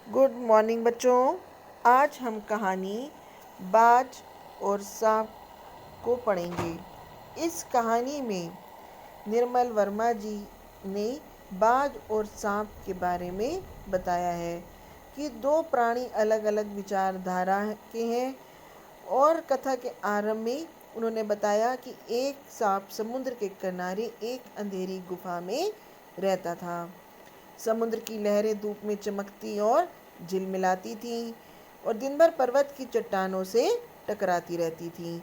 Good morning बच्चों। आज हम कहानी बाज और सांप को पढ़ेंगे। इस कहानी में निर्मल वर्मा जी ने बाज और सांप के बारे में बताया है कि दो प्राणी अलग अलग विचारधारा के हैं। और कथा के आरंभ में उन्होंने बताया कि एक सांप समुद्र के किनारे एक अंधेरी गुफा में रहता था। समुद्र की लहरें धूप में चमकती और झिलमिलाती थीं और दिन भर पर्वत की चट्टानों से टकराती रहती थीं।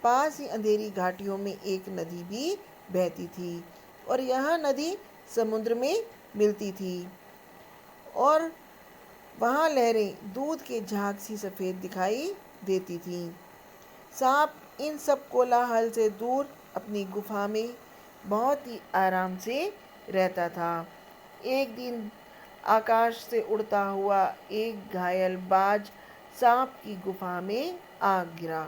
पास ही अंधेरी घाटियों में एक नदी भी बहती थी और यह नदी समुद्र में मिलती थी और वहाँ लहरें दूध के झाग सी सफ़ेद दिखाई देती थीं। सांप इन सब कोलाहल से दूर अपनी गुफा में बहुत ही आराम से रहता था। एक दिन आकाश से उड़ता हुआ एक घायल बाज सांप की गुफा में आ गिरा।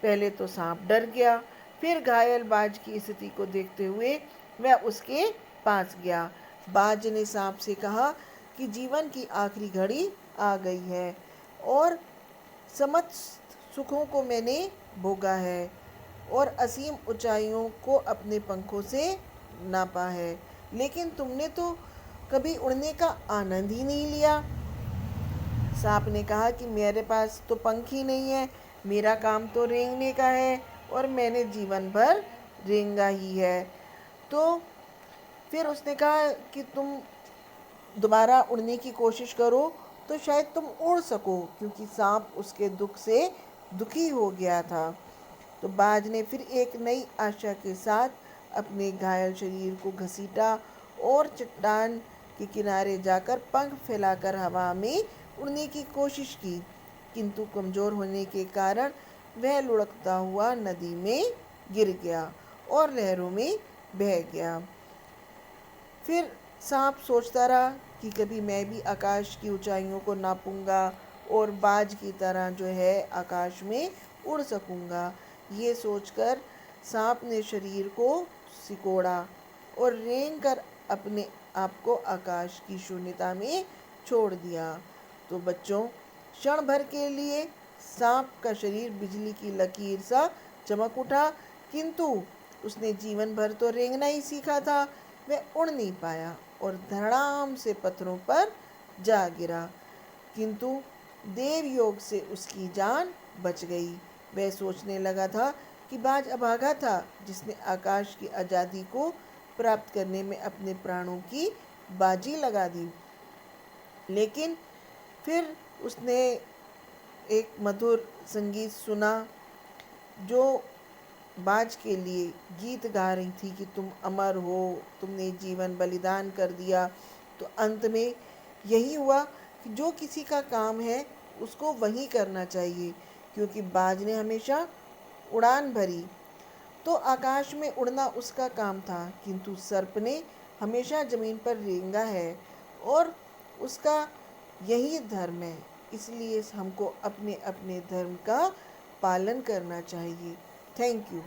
पहले तो सांप डर गया, फिर घायल बाज की स्थिति को देखते हुए वह उसके पास गया। बाज ने सांप से कहा कि जीवन की आखिरी घड़ी आ गई है और समस्त सुखों को मैंने भोगा है और असीम ऊंचाइयों को अपने पंखों से नापा है, लेकिन तुमने तो कभी उड़ने का आनंद ही नहीं लिया। सांप ने कहा कि मेरे पास तो पंख ही नहीं है, मेरा काम तो रेंगने का है और मैंने जीवन भर रेंगा ही है। तो फिर उसने कहा कि तुम दोबारा उड़ने की कोशिश करो तो शायद तुम उड़ सको, क्योंकि सांप उसके दुख से दुखी हो गया था। तो बाज ने फिर एक नई आशा के साथ अपने घायल शरीर को घसीटा और चट्टान के किनारे जाकर पंख फैलाकर हवा में उड़ने की कोशिश की, किंतु कमज़ोर होने के कारण वह लुढ़कता हुआ नदी में गिर गया और लहरों में बह गया। फिर सांप सोचता रहा कि कभी मैं भी आकाश की ऊंचाइयों को नापूंगा और बाज की तरह जो है आकाश में उड़ सकूंगा। ये सोचकर सांप ने शरीर को सिकोड़ा और रेंग कर अपने आप को आकाश की शून्यता में छोड़ दिया। तो बच्चों, क्षण भर के लिए सांप का शरीर बिजली की लकीर सा चमक उठा, किंतु उसने जीवन भर तो रेंगना ही सीखा था। वह उड़ नहीं पाया और धड़ाम से पत्थरों पर जा गिरा, किंतु देव योग से उसकी जान बच गई। वह सोचने लगा था कि बाज अभागा था जिसने आकाश की आज़ादी को प्राप्त करने में अपने प्राणों की बाजी लगा दी। लेकिन फिर उसने एक मधुर संगीत सुना जो बाज के लिए गीत गा रही थी कि तुम अमर हो, तुमने जीवन बलिदान कर दिया। तो अंत में यही हुआ कि जो किसी का काम है उसको वही करना चाहिए, क्योंकि बाज ने हमेशा उड़ान भरी। तो आकाश में उड़ना उसका काम था, किंतु सर्प ने हमेशा ज़मीन पर रेंगा है और उसका यही धर्म है। इसलिए हमको अपने अपने धर्म का पालन करना चाहिए। Thank you.